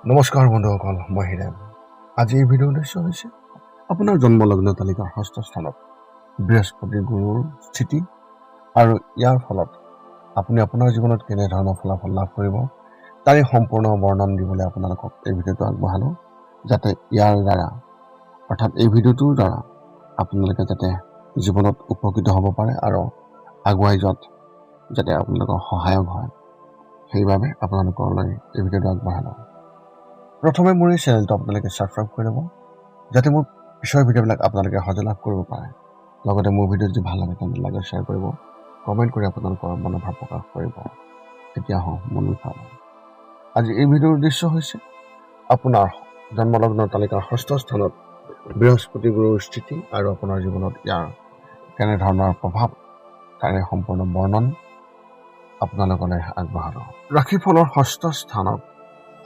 নমস্কাৰ বন্ধুসকল, মই হিৰেন। আজি এই ভিডিঅ'ৰ উদ্দেশ্য হৈছে আপোনাৰ জন্মলগ্ন তালিকাৰ ষষ্ঠ স্থানত বৃহস্পতি গুৰুৰ স্থিতি আৰু ইয়াৰ ফলত আপুনি আপোনাৰ জীৱনত কেনেধৰণৰ ফলাফল লাভ কৰিব তাৰে সম্পূৰ্ণ বৰ্ণন দিবলৈ আপোনালোকক এই ভিডিঅ'টো আগবঢ়ালোঁ, যাতে ইয়াৰ দ্বাৰা অৰ্থাৎ এই ভিডিঅ'টোৰ দ্বাৰা আপোনালোকে যাতে জীৱনত উপকৃত হ'ব পাৰে আৰু আগুৱাই যোৱাত যাতে আপোনালোকৰ সহায়ক হয়, সেইবাবে আপোনালোকলৈ এই ভিডিঅ'টো আগবঢ়ালোঁ। প্ৰথমে মোৰ এই চেনেলটো আপোনালোকে ছাবস্ক্ৰাইব কৰি ল'ব, যাতে মোৰ পিছৰ ভিডিঅ'বিলাক আপোনালোকে সহজে লাভ কৰিব পাৰে। লগতে মোৰ ভিডিঅ' যদি ভাল লাগে তেন্তে লাইক শ্বেয়াৰ কৰিব, কমেণ্ট কৰি আপোনালোকৰ মনোভাৱ প্ৰকাশ কৰিব। এতিয়া হওঁ মূল বিষয়লৈ। আজি এই ভিডিঅ'ৰ উদ্দেশ্য হৈছে আপোনাৰ জন্মলগ্ন তালিকাৰ ষষ্ঠ স্থানত বৃহস্পতি গুৰুৰ স্থিতি আৰু আপোনাৰ জীৱনত ইয়াৰ কেনেধৰণৰ প্ৰভাৱ তাৰে সম্পূৰ্ণ বৰ্ণন আপোনালোকলৈ আগবঢ়ালোঁ। ৰাশিফলৰ ষষ্ঠ স্থানক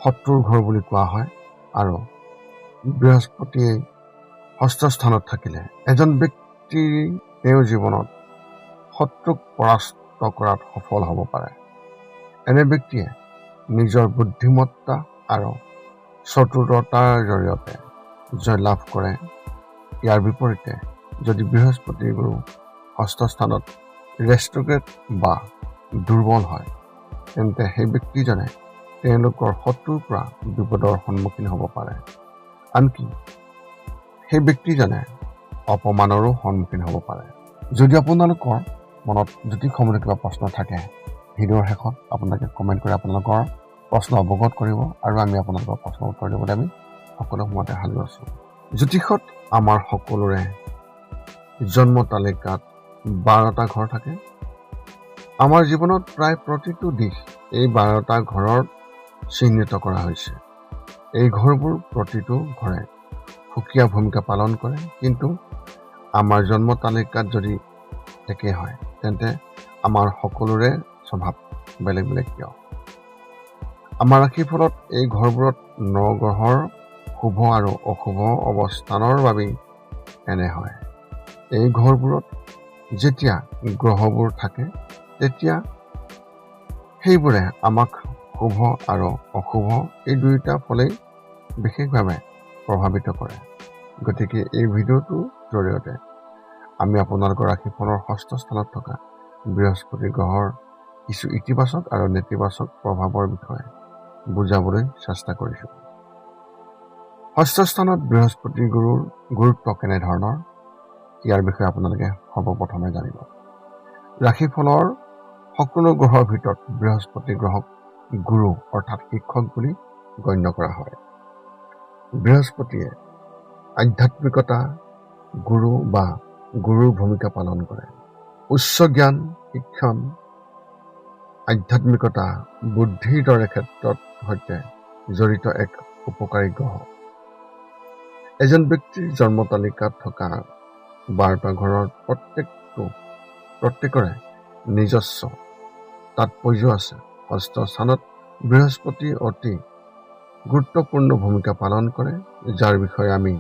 শত্ৰুৰ ঘৰ বুলি কোৱা হয় আৰু বৃহস্পতিয়ে ষষ্ঠ স্থানত থাকিলে এজন ব্যক্তি তেওঁৰ জীৱনত শত্ৰুক পৰাস্ত কৰাত সফল হ'ব পাৰে। এনে ব্যক্তিয়ে নিজৰ বুদ্ধিমত্তা আৰু চতুৰতাৰ জৰিয়তে জয় লাভ কৰে। ইয়াৰ বিপৰীতে যদি বৃহস্পতি গুৰু ষষ্ঠ স্থানত ৰেষ্ট্ৰগ্ৰেড বা দুৰ্বল হয়, তেন্তে সেই ব্যক্তিজনে তেওঁলোকৰ শত্ৰুৰ পৰা বিপদৰ সন্মুখীন হ'ব পাৰে। আনকি সেই ব্যক্তিজনে অপমানৰো সন্মুখীন হ'ব পাৰে। যদি আপোনালোকৰ মনত জ্যোতিষসমূহৰ কিবা প্ৰশ্ন থাকে, ভিডিঅ'ৰ শেষত আপোনালোকে কমেণ্ট কৰি আপোনালোকৰ প্ৰশ্ন অৱগত কৰিব আৰু আমি আপোনালোকৰ প্ৰশ্নৰ উত্তৰ দিবলৈ আমি সকলো সময়তে সাজু আছোঁ। জ্যোতিষত আমাৰ সকলোৰে জন্ম তালিকাত 12টা ঘৰ থাকে। আমাৰ জীৱনত প্ৰায় প্ৰতিটো দিশ এই 12টা ঘৰৰ চিহ্নিত কৰা হৈছে। এই ঘৰবোৰ প্ৰতিটো ঘৰে সুকীয়া ভূমিকা পালন কৰে, কিন্তু আমাৰ জন্ম তালিকাত যদি একে হয় তেন্তে আমাৰ সকলোৰে স্বভাৱ বেলেগ বেলেগ কিয়? আমাৰ ৰাশিফলত এই ঘৰবোৰত 9 গ্ৰহৰ শুভ আৰু অশুভ অৱস্থানৰ বাবেই এনে হয়। এই ঘৰবোৰত যেতিয়া গ্ৰহবোৰ থাকে তেতিয়া সেইবোৰে আমাক শুভ আৰু অশুভ এই দুয়োটা ফলেই বিশেষভাৱে প্ৰভাৱিত কৰে। গতিকে এই ভিডিঅ'টোৰ জৰিয়তে আমি আপোনালোকৰ ৰাশিফলৰ ষষ্ঠ স্থানত থকা বৃহস্পতি গ্ৰহৰ কিছু ইতিবাচক আৰু নেতিবাচক প্ৰভাৱৰ বিষয়ে বুজাবলৈ চেষ্টা কৰিছোঁ। ষষ্ঠ স্থানত বৃহস্পতি গুৰুৰ গুৰুত্ব কেনেধৰণৰ, ইয়াৰ বিষয়ে আপোনালোকে সৰ্বপ্ৰথমে জানিব। ৰাশিফলৰ সকলো গ্ৰহৰ ভিতৰত বৃহস্পতি গ্ৰহক গুৰু অৰ্থাৎ শিক্ষক বুলি গণ্য কৰা হয়। বৃহস্পতিয়ে আধ্যাত্মিকতা, গুৰু বা গুৰুৰ ভূমিকা পালন কৰে। উচ্চ জ্ঞান, শিক্ষণ, আধ্যাত্মিকতা, বুদ্ধিৰ দৰে ক্ষেত্ৰত সৈতে জড়িত এক উপকাৰী গ্ৰহ। এজন ব্যক্তিৰ জন্ম তালিকাত থকা 12টা ঘৰৰ প্ৰত্যেকৰে নিজস্ব তাৎপৰ্য আছে। ষষ্ঠ স্থানত বৃহস্পতি অতি গুৰুত্বপূৰ্ণ ভূমিকা পালন কৰে, যাৰ বিষয়ে আমি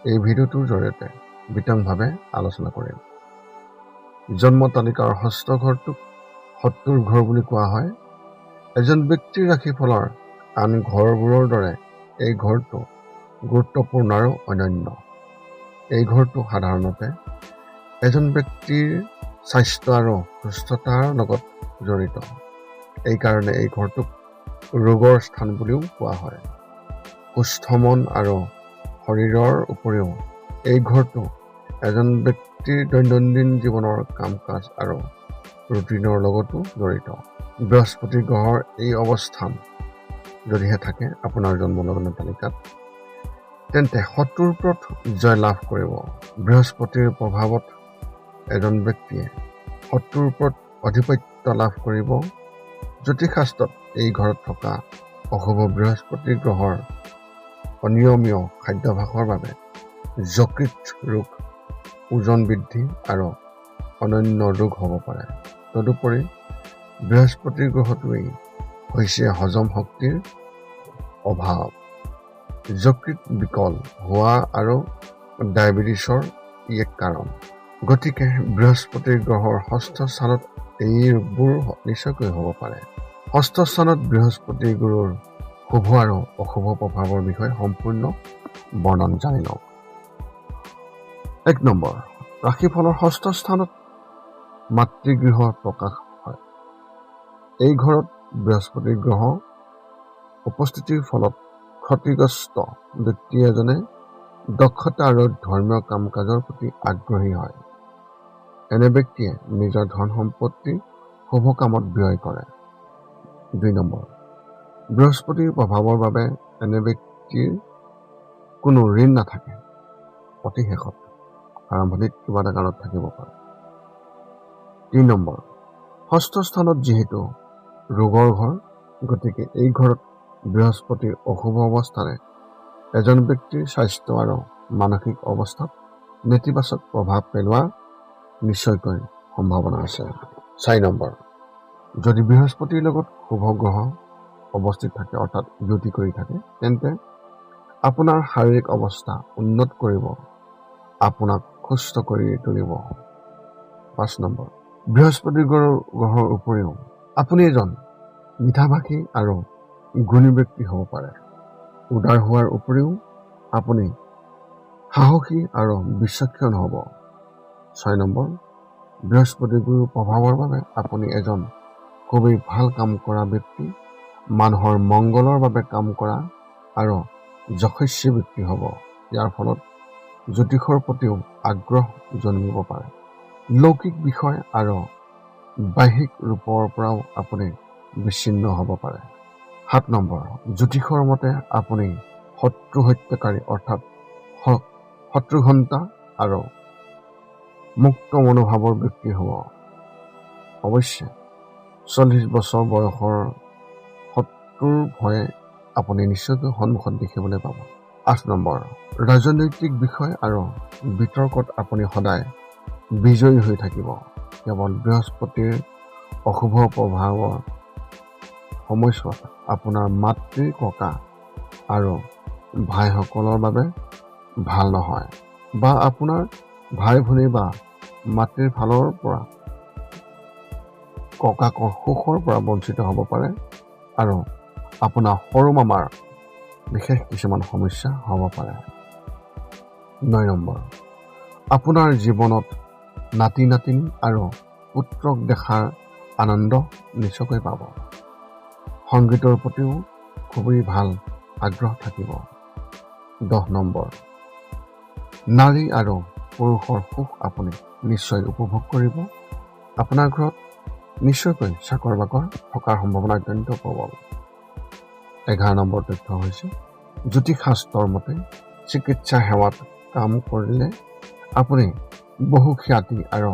এই ভিডিঅ'টোৰ জৰিয়তে বিতংভাৱে আলোচনা কৰিম। জন্ম তালিকাৰ ষষ্ঠ ঘৰটোক শত্ৰুৰ ঘৰ বুলি কোৱা হয়। এজন ব্যক্তিৰ ৰাশিফলৰ আন ঘৰবোৰৰ দৰে এই ঘৰটো গুৰুত্বপূৰ্ণ আৰু অনন্য। এই ঘৰটো সাধাৰণতে এজন ব্যক্তিৰ স্বাস্থ্য আৰু সুস্থতাৰ লগত জড়িত। এইকাৰণে এই ঘৰটোক ৰোগৰ স্থান বুলিও কোৱা হয়। সুস্থ মন আৰু শৰীৰৰ উপৰিও এই ঘৰটো এজন ব্যক্তিৰ দৈনন্দিন জীৱনৰ কাম কাজ আৰু ৰুটিনৰ লগতো জড়িত। বৃহস্পতি গ্ৰহৰ এই অৱস্থান যদিহে থাকে আপোনাৰ জন্মলগ্ন তালিকাত, তেন্তে শত্ৰুৰ ওপৰত জয় লাভ কৰিব। বৃহস্পতিৰ প্ৰভাৱত এজন ব্যক্তিয়ে শত্ৰুৰ ওপৰত আধিপত্য লাভ কৰিব। জ্যোতিষশাস্ত্ৰত এই ঘৰত থকা অশুভ বৃহস্পতি গ্ৰহৰ অনিয়মীয় খাদ্যাভ্যাসৰ বাবে যকৃত ৰোগ, ওজন বৃদ্ধি আৰু অন্যান্য ৰোগ হ'ব পাৰে। তদুপৰি বৃহস্পতি গ্ৰহটোৱেই হৈছে হজম শক্তিৰ অভাৱ, যকৃত বিকল হোৱা আৰু ডায়েবেটিছৰ এক কাৰণ। গতিকে বৃহস্পতি গ্ৰহৰ ষষ্ঠ স্থানত এই ৰোগবোৰ নিশ্চয়কৈ হ'ব পাৰে। ষষ্ঠ স্থানত বৃহস্পতি গুৰুৰ শুভ আৰু অশুভ প্ৰভাৱৰ বিষয়ে সম্পূৰ্ণ বৰ্ণন জানি লওক। 1 নম্বৰ, ৰাশিফলৰ ষষ্ঠ স্থানত মাতৃগৃহ প্ৰকাশ হয়। এই ঘৰত বৃহস্পতি গ্ৰহ উপস্থিতিৰ ফলত ক্ষতিগ্ৰস্ত ব্যক্তি এজনে দক্ষতা আৰু ধৰ্মীয় কাম কাজৰ প্ৰতি আগ্ৰহী হয়। এনে ব্যক্তিয়ে নিজৰ ধন সম্পত্তি শুভ কামত ব্যয় কৰে। 2 নম্বৰ, বৃহস্পতিৰ প্ৰভাৱৰ বাবে এনে ব্যক্তিৰ কোনো ঋণ নাথাকে। অতি শেষত আৰম্ভণিত কিবা এটা কাৰণত থাকিব পাৰে। 3 নম্বৰ, ষষ্ঠ স্থানত যিহেতু ৰোগৰ ঘৰ, গতিকে এই ঘৰত বৃহস্পতিৰ অশুভ অৱস্থানে এজন ব্যক্তিৰ স্বাস্থ্য আৰু মানসিক অৱস্থাত নেতিবাচক প্ৰভাৱ পেলোৱাৰ নিশ্চয়কৈ সম্ভাৱনা আছে। 4 নম্বৰ, যদি বৃহস্পতিৰ লগত শুভ গ্ৰহ অৱস্থিত থাকে অৰ্থাৎ যুতি কৰি থাকে, তেন্তে আপোনাৰ শাৰীৰিক অৱস্থা উন্নত কৰিব, আপোনাক সুস্থ কৰি তুলিব। 5 নম্বৰ, বৃহস্পতি গ্ৰহৰ উপৰিও আপুনি এজন মিঠাভাষী আৰু গুণী ব্যক্তি হ'ব পাৰে। উদাৰ হোৱাৰ উপৰিও আপুনি সাহসী আৰু বিচক্ষণ হ'ব। 6 নম্বৰ, বৃহস্পতি গুৰুৰ প্ৰভাৱৰ বাবে আপুনি এজন খুবেই ভাল কাম কৰা ব্যক্তি, মানুহৰ মংগলৰ বাবে কাম কৰা আৰু যশস্বী ব্যক্তি হ'ব। ইয়াৰ ফলত জ্যোতিষৰ প্ৰতিও আগ্ৰহ জন্মিব পাৰে। লৌকিক বিষয় আৰু বাহ্যিক ৰূপৰ পৰাও আপুনি বিচ্ছিন্ন হ'ব পাৰে। 7 নম্বৰ, জ্যোতিষৰ মতে আপুনি শত্ৰু হত্যাকাৰী অৰ্থাৎ শত্ৰুঘণ্টা আৰু মুক্ত মনোভাৱৰ ব্যক্তি হ'ব। অৱশ্যে 40 বছৰ বয়সৰ শত্ৰুৰ ভয়ে আপুনি নিশ্চয়কৈ সন্মুখত দেখিবলৈ পাব। 8 নম্বৰ, ৰাজনৈতিক বিষয় আৰু বিতৰ্কত আপুনি সদায় বিজয়ী হৈ থাকিব। কেৱল বৃহস্পতিৰ অশুভ প্ৰভাৱৰ সময়ছোৱাত আপোনাৰ মাতৃ, ককা আৰু ভাইসকলৰ বাবে ভাল নহয়, বা আপোনাৰ ভাই ভনী বা মাতৃৰ ফালৰ পৰা ককাকৰ সুখৰ পৰা বঞ্চিত হ'ব পাৰে আৰু আপোনাৰ সৰু মামাৰ বিশেষ কিছুমান সমস্যা হ'ব পাৰে। 9 নম্বৰ, আপোনাৰ জীৱনত নাতি নাতিনী আৰু পুত্ৰক দেখাৰ আনন্দ নিশ্চয়কৈ পাব। সংগীতৰ প্ৰতিও খুবেই ভাল আগ্ৰহ থাকিব। 10 নম্বৰ, নাৰী আৰু পুৰুষৰ সুখ আপুনি নিশ্চয় উপভোগ কৰিব। আপোনাৰ ঘৰত নিশ্চয়কৈ চাকৰ বাকৰ থকাৰ সম্ভাৱনা অত্যন্ত প্ৰবল। 11 নম্বৰ তথ্য হৈছে, জ্যোতিষশাস্ত্ৰৰ মতে চিকিৎসা সেৱাত কাম কৰিলে আপুনি বহু খ্যাতি আৰু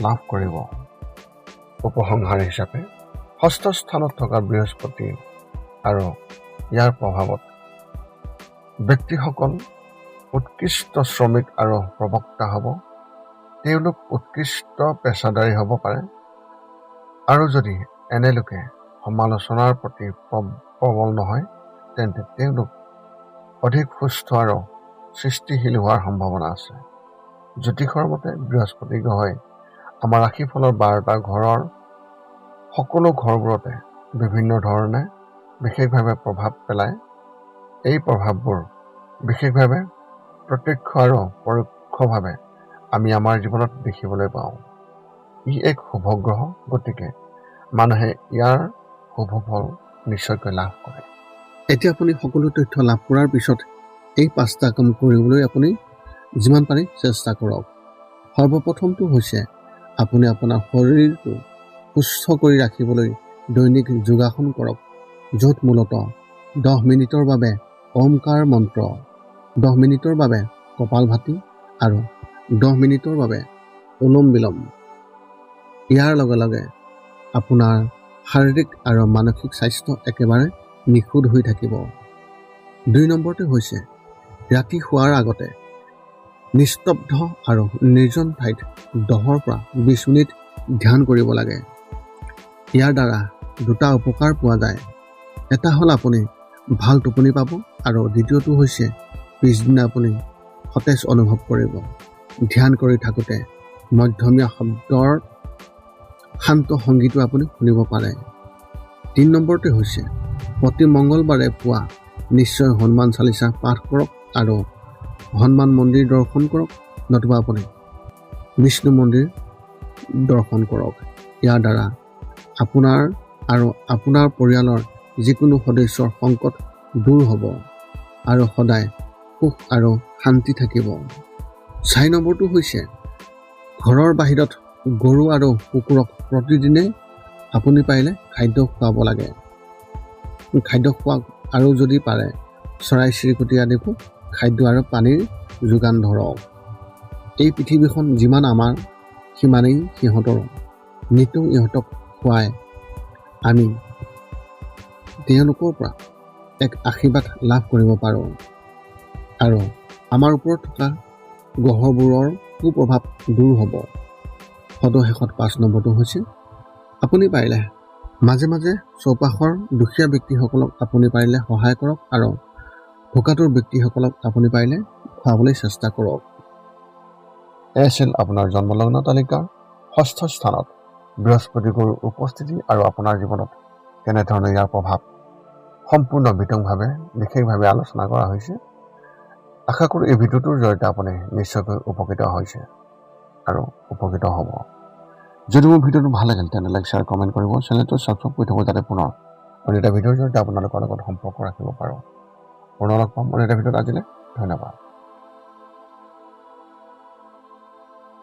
লাভ কৰিব। উপসংহাৰ হিচাপে ষষ্ঠ স্থানত থকা বৃহস্পতি আৰু ইয়াৰ প্ৰভাৱত ব্যক্তিসকল উৎকৃষ্ট শ্ৰমিক আৰু প্ৰবক্তা হ'ব। তেওঁলোক উৎকৃষ্ট পেছাদাৰী হ'ব পাৰে, আৰু যদি এনে লোকে সমালোচনাৰ প্ৰতি প্ৰবল নহয়, তেন্তে তেওঁলোক অধিক সুস্থ আৰু সৃষ্টিশীল হোৱাৰ সম্ভাৱনা আছে। জ্যোতিষৰ মতে বৃহস্পতি গ্ৰহই আমাৰ ৰাশিফলৰ 12টা ঘৰৰ সকলো ঘৰবোৰতে বিভিন্ন ধৰণে বিশেষভাৱে প্ৰভাৱ পেলায়। এই প্ৰভাৱবোৰ বিশেষভাৱে প্ৰত্যক্ষ আৰু পৰোক্ষভাৱে আমি আমাৰ জীৱনত দেখিবলৈ পাওঁ। ই এক শুভ গ্ৰহ, গতিকে মানুহে ইয়াৰ শুভ ফল নিশ্চয়কৈ লাভ কৰে। এতিয়া আপুনি সকলো তথ্য লাভ কৰাৰ পিছত এই 5টা কাম কৰিবলৈ আপুনি যিমান পাৰি চেষ্টা কৰক। সৰ্বপ্ৰথমটো হৈছে আপুনি আপোনাৰ শৰীৰটো সুস্থ কৰি ৰাখিবলৈ দৈনিক যোগাসন কৰক, য'ত মূলতঃ 10 মিনিটৰ বাবে ওমকাৰ মন্ত্ৰ, 10 মিনিটৰ বাবে কপালভাতি আৰু 10 মিনিটৰ বাবে অনুলোম বিলোম। ইয়াৰ লগে লগে আপোনাৰ শাৰীৰিক আৰু মানসিক স্বাস্থ্য একেবাৰে নিখুঁত হৈ থাকিব। 2 নম্বৰটো হৈছে ৰাতি শোৱাৰ আগতে নিস্তব্ধ আৰু নিৰ্জন ঠাইত 10 পৰা 20 মিনিট ধ্যান কৰিব লাগে। ইয়াৰ দ্বাৰা 2টা উপকাৰ পোৱা যায়। এটা হ'ল আপুনি ভাল টোপনি পাব, আৰু দ্বিতীয়টো হৈছে পিছদিনা আপুনি সতেজ অনুভৱ কৰিব। ধ্যান কৰি থাকোঁতে মধ্যমীয়া শব্দৰ শান্ত সংগীতো আপুনি শুনিব পাৰে। 3 নম্বৰটো হৈছে প্ৰতি মংগলবাৰে পুৱা নিশ্চয় হনুমান চালিচা পাঠ কৰক আৰু হনুমান মন্দিৰ দৰ্শন কৰক, নতুবা আপুনি বিষ্ণু মন্দিৰ দৰ্শন কৰক। ইয়াৰ দ্বাৰা আপোনাৰ আৰু আপোনাৰ পৰিয়ালৰ যিকোনো সদস্যৰ সংকট দূৰ হ'ব আৰু সদায় সুখ আৰু শান্তি থাকিব। 4 নম্বৰটো হৈছে ঘৰৰ বাহিৰত গৰু আৰু কুকুৰক প্ৰতিদিনে আপুনি পাৰিলে খাদ্য খুৱাব লাগে। খাদ্য খোৱাক আৰু যদি পাৰে চৰাই চিৰিকটি আদিকো খাদ্য আৰু পানীৰ যোগান ধৰক। এই পৃথিৱীখন যিমান আমাৰ সিমানেই সিহঁতৰো। নিতৌ ইহঁতক খুৱাই আমি তেওঁলোকৰ পৰা এক আশীৰ্বাদ লাভ কৰিব পাৰোঁ আৰু আমাৰ ওপৰত থকা গ্ৰহবোৰৰ কুপ্ৰভাৱ দূৰ হ'ব। সদশেষত 5 নম্বৰটো হৈছে আপুনি পাৰিলে মাজে মাজে চৌপাশৰ দুখীয়া ব্যক্তিসকলক আপুনি পাৰিলে সহায় কৰক আৰু ভোকাতুৰ ব্যক্তিসকলক আপুনি পাৰিলে খুৱাবলৈ চেষ্টা কৰক। এয়া আছিল আপোনাৰ জন্মলগ্ন তালিকাৰ 6ষ্ঠ স্থানত বৃহস্পতি গুৰুৰ উপস্থিতি আৰু আপোনাৰ জীৱনত কেনেধৰণে ইয়াৰ প্ৰভাৱ সম্পূৰ্ণ বিতংভাৱে বিশেষভাৱে আলোচনা কৰা হৈছে। আশা কৰোঁ এই ভিডিঅ'টোৰ জৰিয়তে আপুনি নিশ্চয়কৈ উপকৃত হৈছে আৰু উপকৃত হ'ব। যদি মোৰ ভিডিঅ'টো ভাল লাগিল তেন্তে লাইক শ্বেয়াৰ কমেণ্ট কৰিব, চেনেলটো ছাবস্ক্ৰাইব কৰি থ'ব যাতে পুনৰ অন্য এটা ভিডিঅ'ৰ জৰিয়তে আপোনালোকৰ লগত সম্পৰ্ক ৰাখিব পাৰোঁ। পুনৰ লগ পাম অন্য এটা ভিডিঅ'ত। আজিলৈ ধন্যবাদ।